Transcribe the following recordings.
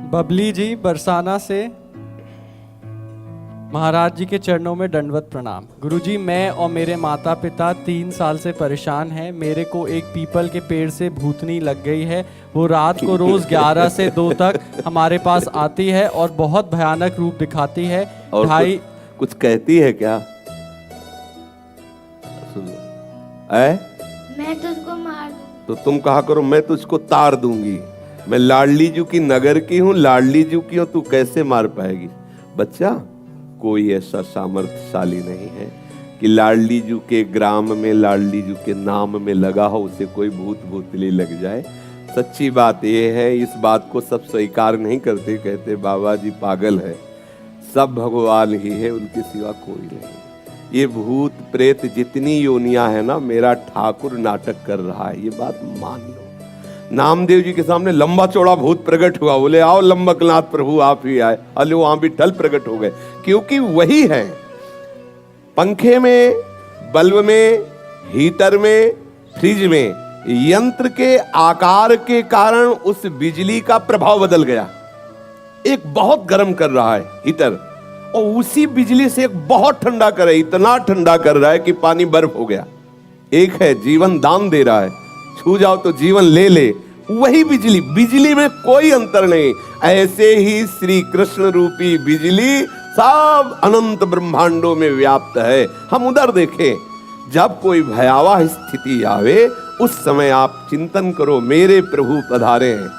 बबली जी बरसाना से, महाराज जी के चरणों में दंडवत प्रणाम। गुरुजी, मैं और मेरे माता पिता 3 साल से परेशान हैं। मेरे को एक पीपल के पेड़ से भूतनी लग गई है। वो रात को रोज 11 से 2 तक हमारे पास आती है और बहुत भयानक रूप दिखाती है। और ढाई कुछ कहती है क्या? मैं तुझको मार दूं। तो तुम कहा करो मैं तुझको तार दूंगी। मैं लाडली जू की नगर की हूँ, लाडली जू की हूँ, तू कैसे मार पाएगी? बच्चा, कोई ऐसा सामर्थ्यशाली नहीं है कि लाडली जू के ग्राम में, लाडली जू के नाम में लगा हो उसे कोई भूत भूतली लग जाए। सच्ची बात यह है, इस बात को सब स्वीकार नहीं करते, कहते बाबा जी पागल है, सब भगवान ही है, उनके सिवा कोई नहीं। ये भूत प्रेत जितनी योनियां है ना, मेरा ठाकुर नाटक कर रहा है, ये बात मान लो। नामदेव जी के सामने लंबा चौड़ा भूत प्रकट हुआ, बोले आओ लंबकनाथ प्रभु आप ही आए। अले वहां भी ठल प्रकट हो गए, क्योंकि वही है। पंखे में, बल्ब में, हीटर में, फ्रिज में, यंत्र के आकार के कारण उस बिजली का प्रभाव बदल गया। एक बहुत गर्म कर रहा है हीटर, और उसी बिजली से एक बहुत ठंडा कर रहा है, इतना ठंडा कर रहा है कि पानी बर्फ हो गया। एक है जीवन दान दे रहा है, छू जाओ तो जीवन ले ले, वही बिजली, बिजली में कोई अंतर नहीं। ऐसे ही श्री कृष्ण रूपी बिजली सब अनंत ब्रह्मांडों में व्याप्त है। हम उधर देखें, जब कोई भयावह स्थिति आवे उस समय आप चिंतन करो मेरे प्रभु पधारे हैं,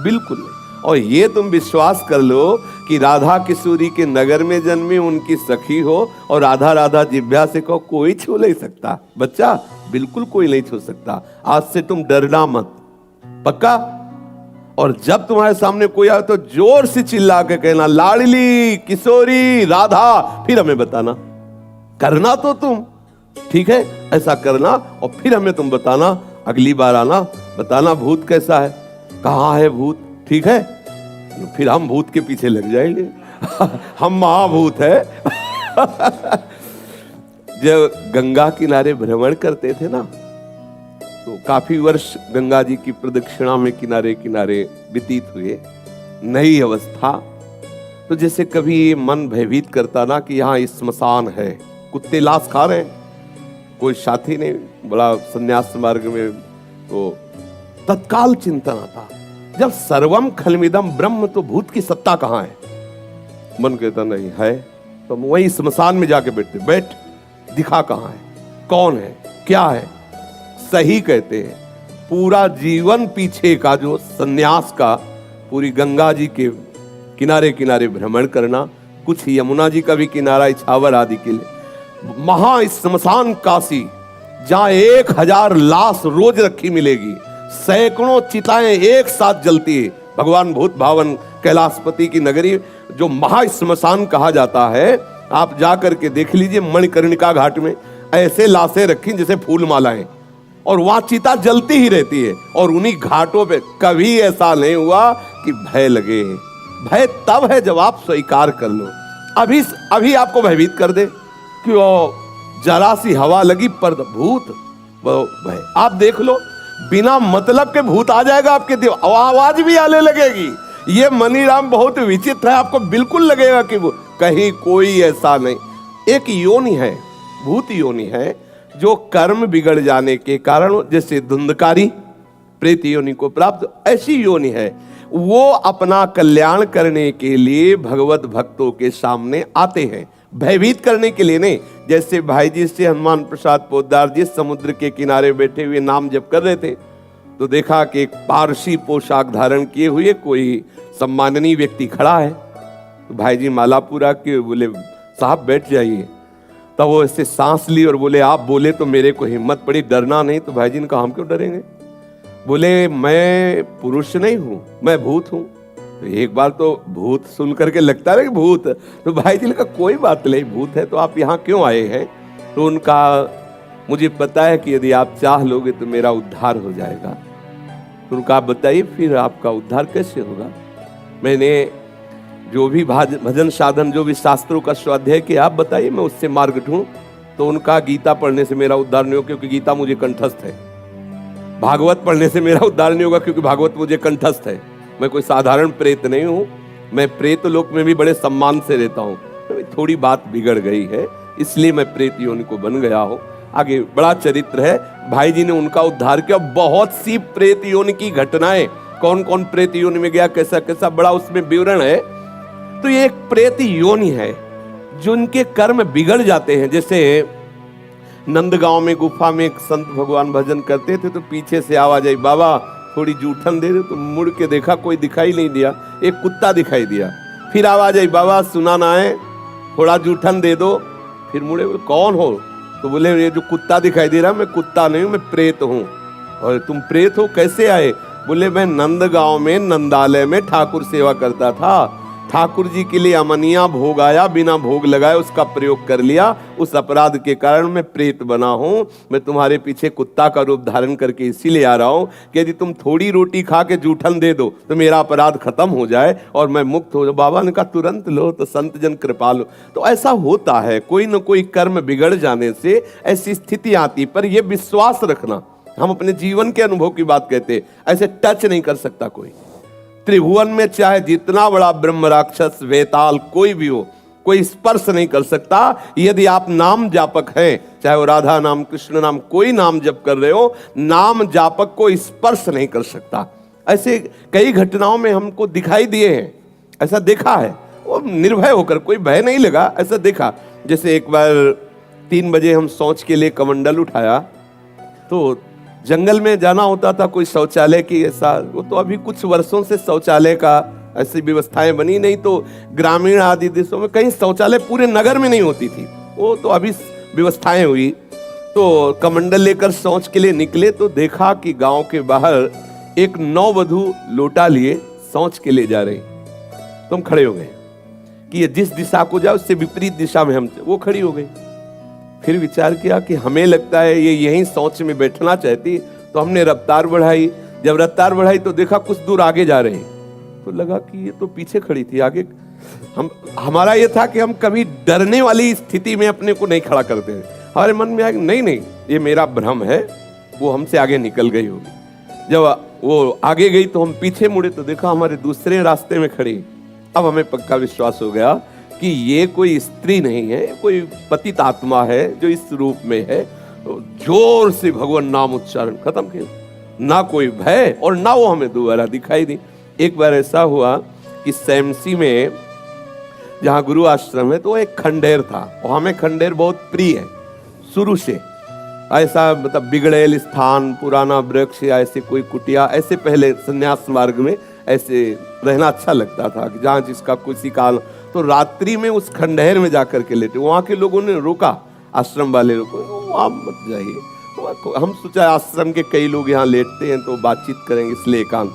बिल्कुल नहीं। और ये तुम विश्वास कर लो कि राधा किशोरी के नगर में जन्मी, उनकी सखी हो, और राधा राधा जिभ्या से कहो, कोई छू नहीं सकता। बच्चा, बिल्कुल कोई नहीं छू सकता। आज से तुम डरना मत, पक्का? और जब तुम्हारे सामने कोई आए तो जोर से चिल्ला के कहना लाडली किशोरी राधा, फिर हमें बताना। करना तो तुम, ठीक है, ऐसा करना, और फिर हमें तुम बताना। अगली बार आना, बताना भूत कैसा है, कहाँ है भूत, ठीक है? फिर हम भूत के पीछे लग जाएंगे। हम महाभूत है। जब गंगा किनारे भ्रमण करते थे ना, तो काफी वर्ष गंगा जी की प्रदक्षिणा में किनारे किनारे व्यतीत हुए। नई अवस्था, तो जैसे कभी मन भयभीत करता ना कि यहाँ स्मशान है, कुत्ते लाश खा रहे हैं, कोई साथी ने बड़ा संन्यास मार्ग में, तो तत्काल चिंतन आता, जब सर्वम खलमिदम ब्रह्म, तो भूत की सत्ता कहाँ है? मन कहता नहीं है, तो हम वही स्मशान में जाके बैठते, बैठ दिखा कहाँ है, कौन है, क्या है? सही कहते हैं। पूरा जीवन पीछे का जो सन्यास का, पूरी गंगा जी के किनारे किनारे भ्रमण करना, कुछ यमुना जी का भी किनारा इछावर आदि के लिए, महा स्मशान काशी, जहां 1000 लाश रोज रखी मिलेगी, सैकड़ों चिताएं एक साथ जलती है। भगवान भूत भावन कैलाशपति की नगरी, जो महा स्मशान कहा जाता है, आप जाकर के देख लीजिए। मणिकर्णिका घाट में ऐसे लाशें रखी जैसे फूल मालाएं, और वहां चिता जलती ही रहती है। और उन्हीं घाटों पे कभी ऐसा नहीं हुआ कि भय लगे। भय तब है जब आप स्वीकार कर लो। अभी आपको भयभीत कर दे कि वो जरा सी हवा लगी पर भूत, वो भय। आप देख लो, बिना मतलब के भूत आ जाएगा आपके दिल, आवाज भी आने लगेगी। ये मनीराम बहुत विचित्र है, आपको बिल्कुल लगेगा कि वो कहीं कोई ऐसा नहीं। एक योनि है, भूत योनि है, जो कर्म बिगड़ जाने के कारण, जैसे धुंधकारी प्रेत योनि को प्राप्त, ऐसी योनि है। वो अपना कल्याण करने के लिए भगवत भक्तों के सामने आते हैं, भयभीत करने के लिए नहीं। जैसे भाई जी से हनुमान प्रसाद पोद्दार जी समुद्र के किनारे बैठे हुए नाम जप कर रहे थे, तो देखा कि एक पारसी पोशाक धारण किए हुए कोई सम्माननीय व्यक्ति खड़ा है। तो भाई जी माला पूरा के बोले साहब बैठ जाइए। तब वो ऐसे सांस ली और बोले आप बोले तो मेरे को हिम्मत पड़ी, डरना नहीं। तो भाई जी ने कहा हम क्यों डरेंगे? बोले मैं पुरुष नहीं हूं, मैं भूत हूं। तो एक बार तो भूत सुन करके लगता है कि भूत, तो भाई जी ने कहा कोई बात नहीं, भूत है तो आप यहाँ क्यों आए हैं? तो उनका मुझे पता है कि यदि आप चाह लोगे तो मेरा उद्धार हो जाएगा। तो उनका आप बताइए फिर आपका उद्धार कैसे होगा? मैंने जो भी भजन साधन, जो भी शास्त्रों का स्वाध्याय किया, आप बताइए मैं उससे मार्ग ढूंढूं। तो उनका गीता पढ़ने से मेरा उद्धार नहीं होगा क्योंकि गीता मुझे कंठस्थ है, भागवत पढ़ने से मेरा उद्धार नहीं होगा क्योंकि भागवत मुझे कंठस्थ है, मैं कोई साधारण प्रेत नहीं हूँ, मैं प्रेत लोक में भी बड़े सम्मान से रहता हूँ, थोड़ी बात बिगड़ गई है इसलिए मैं प्रेत योनि को बन गया हूँ। आगे बड़ा चरित्र है, भाई जी ने उनका उद्धार किया। बहुत सी प्रेत योनि की घटनाएं, कौन कौन प्रेत योनि में गया, कैसा कैसा, बड़ा उसमें विवरण है। तो ये एक प्रेत योनि है जो उनके कर्म बिगड़ जाते हैं। जैसे नंदगांव में गुफा में एक संत भगवान भजन करते थे, तो पीछे से आवाज आई, बाबा थोड़ी जूठन दे दो। तो मुड़ के देखा, कोई दिखाई नहीं दिया, एक कुत्ता दिखाई दिया। फिर आवाज आई, बाबा सुना ना है, थोड़ा जूठन दे दो। फिर मुड़े, कौन हो? तो बोले ये जो कुत्ता दिखाई दे रहा, मैं कुत्ता नहीं हूं, मैं प्रेत हूं। और तुम प्रेत हो, कैसे आए? बोले मैं नंदगांव में नंदालय में ठाकुर सेवा करता था, ठाकुर जी के लिए अमनिया भोग आया, बिना भोग लगाए उसका प्रयोग कर लिया, उस अपराध के कारण मैं प्रेत बना हूं। मैं तुम्हारे पीछे कुत्ता का रूप धारण करके इसीलिए आ रहा हूं कि यदि तुम थोड़ी रोटी खा के जूठन दे दो तो मेरा अपराध खत्म हो जाए और मैं मुक्त हो जाऊं। बाबा ने कहा तुरंत लो, तो संत जन कृपा लो। तो ऐसा होता है, कोई न कोई कर्म बिगड़ जाने से ऐसी स्थिति आती। पर यह विश्वास रखना, हम अपने जीवन के अनुभव की बात कहते, ऐसे टच नहीं कर सकता कोई। त्रिभुवन में चाहे जितना बड़ा ब्रह्म राक्षस वेताल कोई भी हो, कोई स्पर्श नहीं कर सकता। यदि आप नाम जापक हैं, चाहे वो राधा नाम, कृष्ण नाम, कोई नाम जप कर रहे हो, नाम जापक को स्पर्श नहीं कर सकता। ऐसे कई घटनाओं में हमको दिखाई दिए हैं, ऐसा देखा है। वो निर्भय होकर, कोई भय नहीं लगा, ऐसा देखा। जैसे एक बार 3 बजे हम शौच के लिए कमंडल उठाया, तो जंगल में जाना होता था, कोई शौचालय की ऐसा, वो तो अभी कुछ वर्षों से शौचालय का ऐसी व्यवस्थाएं बनी नहीं, तो ग्रामीण आदि देशों में कहीं शौचालय पूरे नगर में नहीं होती थी, वो तो अभी व्यवस्थाएं हुई। तो कमंडल लेकर शौच के लिए निकले, तो देखा कि गांव के बाहर एक नववधू लोटा लिए शौच के लिए जा रही। तो हम खड़े हो गए कि ये जिस दिशा को जाए उससे विपरीत दिशा में हम, वो खड़ी हो गई। फिर विचार किया कि हमें लगता है ये यहीं शौच में बैठना चाहती, तो हमने रफ्तार बढ़ाई। जब रफ्तार बढ़ाई तो देखा कुछ दूर आगे जा रहे हैं, तो लगा कि ये तो पीछे खड़ी थी, आगे। हमारा ये था कि हम कभी डरने वाली स्थिति में अपने को नहीं खड़ा करते हैं। हमारे मन में आया कि नहीं नहीं, ये मेरा भ्रम है, वो हमसे आगे निकल गई होगी। जब वो आगे गई तो हम पीछे मुड़े, तो देखा हमारे दूसरे रास्ते में खड़ी। अब हमें पक्का विश्वास हो गया कि ये कोई स्त्री नहीं है, कोई पतित आत्मा है जो इस रूप में है। तो जोर से भगवान नाम उच्चारण खत्म किया, ना कोई भय और ना वो हमें दोबारा दिखाई दी। एक बार ऐसा हुआ कि सैमसी में जहाँ गुरु आश्रम है, तो एक खंडेर था, और हमें खंडेर बहुत प्रिय है शुरू से। ऐसा मतलब बिगड़ेल स्थान, पुराना वृक्ष या ऐसे कोई कुटिया, ऐसे पहले संन्यास मार्ग में ऐसे रहना अच्छा लगता था कि जहाँ जिसका किसी काल। तो रात्रि में उस खंडहर में जाकर के लेटे, वहाँ के लोगों ने रोका, आश्रम वाले लोगों, वहाँ मत जाइए। हम सोचा आश्रम के कई लोग यहाँ लेटते हैं तो बातचीत करेंगे, इसलिए एकांत।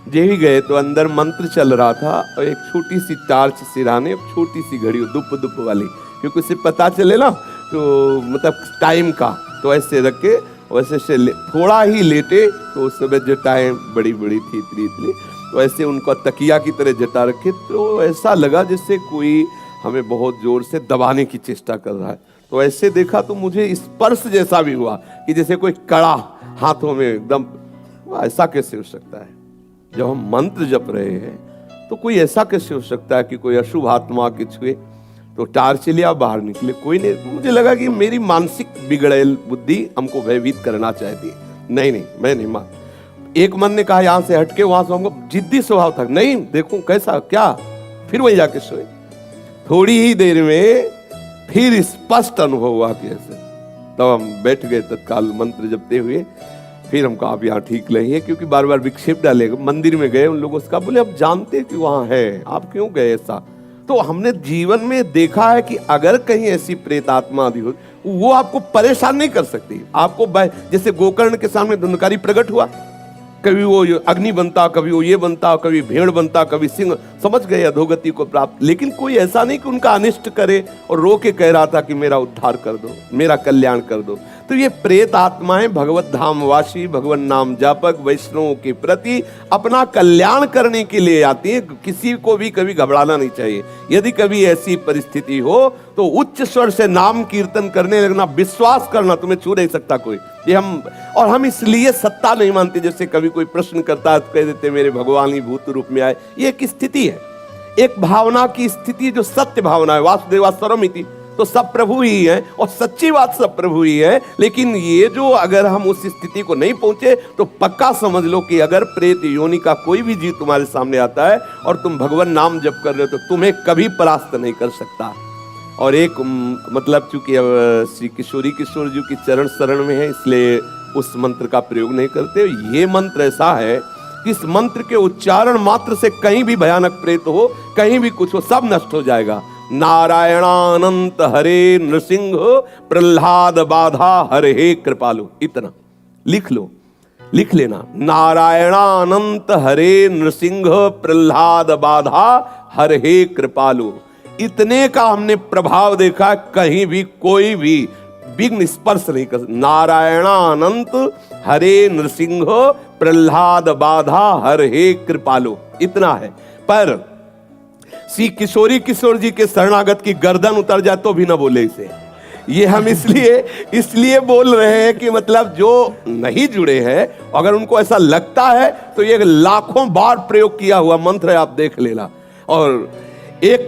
जे ही गए तो अंदर मंत्र चल रहा था, और एक छोटी सी टार्च सिराने, छोटी सी घड़ी दुप दुप वाली, क्योंकि उसे पता चले ना तो मतलब टाइम का, तो ऐसे रख के वैसे से थोड़ा ही लेटे, तो उस समय जटाएं बड़ी बड़ी थी, इतनी, तो ऐसे उनका तकिया की तरह जटा रखे, तो ऐसा लगा जैसे कोई हमें बहुत जोर से दबाने की चेष्टा कर रहा है। तो ऐसे देखा तो मुझे स्पर्श जैसा भी हुआ कि जैसे कोई कड़ा हाथों में एकदम। ऐसा कैसे हो सकता है? जब हम मंत्र जप रहे हैं तो कोई ऐसा कैसे हो सकता है कि कोई अशुभ आत्मा के छुए? तो टार्च लिया, बाहर निकले, कोई नहीं। मुझे लगा कि मेरी मानसिक बिगड़ेल बुद्धि हमको भयभीत करना चाहती है। नहीं नहीं, मैं नहीं मान। एक मन ने कहा यहाँ से हटके, वहां से हमको जिद्दी स्वभाव था, नहीं देखूं कैसा क्या, फिर वही जाके सोए। थोड़ी ही देर में फिर स्पष्ट अनुभव हुआ कि ऐसे, तब हम बैठ गए तत्काल मंत्र जपते हुए। फिर हम कहा आप यहाँ ठीक नहीं है, क्योंकि बार बार विक्षेप डालेगा। मंदिर में गए, उन लोगों से कहा, बोले आप जानते कि वहां है, आप क्यों गए ऐसा? तो हमने जीवन में देखा है कि अगर कहीं ऐसी प्रेत आत्मा आदि हो, वो आपको परेशान नहीं कर सकती। आपको जैसे गोकर्ण के सामने धुंधकारी प्रकट हुआ, कभी वो अग्नि बनता, कभी वो ये बनता, कभी भेड़ बनता, कभी सिंह, समझ गए अधोगति को प्राप्त। लेकिन कोई ऐसा नहीं कि उनका अनिष्ट करे और रो के कह रहा था कि मेरा उद्धार कर दो, मेरा कल्याण कर दो। तो ये प्रेत आत्माएं भगवत धामवासी, भगवान नाम जापक वैष्णवों के प्रति अपना कल्याण करने के लिए आती है। किसी को भी कभी घबराना नहीं चाहिए। यदि कभी ऐसी परिस्थिति हो तो उच्च स्वर से नाम कीर्तन करने लगना, विश्वास करना, तुम्हें छू नहीं सकता कोई। ये हम इसलिए सत्ता नहीं मानते। जैसे कभी कोई प्रश्न करता है तो कह देते मेरे भगवान ही भूत रूप में आए। ये एक स्थिति है, एक भावना की स्थिति जो सत्य भावना है। वासुदेवा सर्वमिति, तो सब प्रभु ही है और सच्ची बात सब प्रभु ही है। लेकिन ये जो अगर हम उस स्थिति को नहीं पहुंचे तो पक्का समझ लो कि अगर प्रेत योनि का कोई भी जीव तुम्हारे सामने आता है और तुम भगवान नाम जप कर रहे हो तो तुम्हें कभी परास्त नहीं कर सकता। और एक मतलब चूंकि अब श्री किशोर जी की चरण शरण में है इसलिए उस मंत्र का प्रयोग नहीं करते। ये मंत्र ऐसा है कि इस मंत्र के उच्चारण मात्र से कहीं भी भयानक प्रेत हो, कहीं भी कुछ हो, सब नष्ट हो जाएगा। नारायणानंत हरे नृसिंह प्रहलाद बाधा हरे कृपालु। इतना लिख लो, लिख लेना। नारायणानंत हरे नृसिंह प्रहलाद बाधा हरे कृपालु। इतने का हमने प्रभाव देखा, कहीं भी कोई भी विघ्न स्पर्श नहीं कर। नारायणानंत हरे नृसिंह प्रहलाद बाधा हरे कृपालु, इतना है। पर श्री किशोर जी के शरणागत की गर्दन उतर जाए तो भी ना बोले इसे। ये हम इसलिए बोल रहे हैं कि मतलब जो नहीं जुड़े हैं, अगर उनको ऐसा लगता है तो ये लाखों बार प्रयोग किया हुआ मंत्र है, आप देख लेना। और एक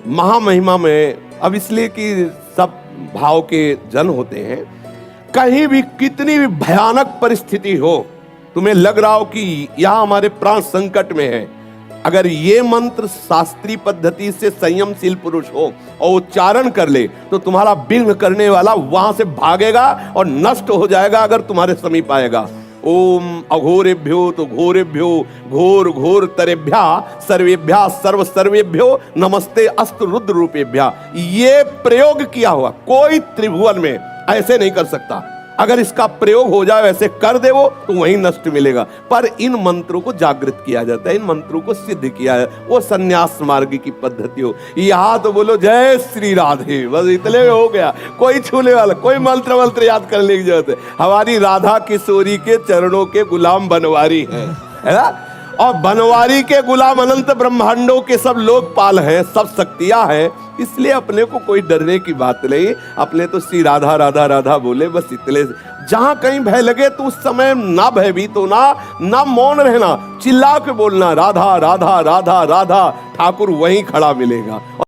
महामहिमा में, अब इसलिए कि सब भाव के जन होते हैं, कहीं भी कितनी भी भयानक परिस्थिति हो, तुम्हें लग रहा हो कि यहां हमारे प्राण संकट में है, अगर ये मंत्र शास्त्रीय पद्धति से संयमशील पुरुष हो और उच्चारण कर ले तो तुम्हारा विघ्न करने वाला वहां से भागेगा और नष्ट हो जाएगा अगर तुम्हारे समीप आएगा। ओम अघोरेभ्यो तो घोरेभ्यो घोर घोर तरेभ्या सर्वेभ्या सर्व सर्वेभ्यो नमस्ते अस्तु रुद्र रूपेभ्या। ये प्रयोग किया हुआ कोई त्रिभुवन में ऐसे नहीं कर सकता। अगर इसका प्रयोग हो जाए, ऐसे कर दे वो, तो वहीं नष्ट मिलेगा। पर इन मंत्रों को जागृत किया जाता है, इन मंत्रों को सिद्ध किया है, वो संन्यास मार्ग की पद्धति हो। यहाँ तो बोलो जय श्री राधे, बस इतने में हो गया। कोई छूने वाला, कोई मंत्र याद करने की जरूरत है। हमारी राधा किशोरी के चरणों के गुलाम बनवारी है ना? और बनवारी के गुलाम अनंत ब्रह्मांडों के सब लोकपाल हैं, सब शक्तियां हैं। इसलिए अपने को कोई डरने की बात नहीं, अपने तो श्री राधा राधा राधा बोले, बस इतने। जहां कहीं भय लगे तो उस समय ना भयभीत होना, ना मौन रहना, चिल्ला के बोलना राधा राधा राधा राधा, ठाकुर वहीं खड़ा मिलेगा।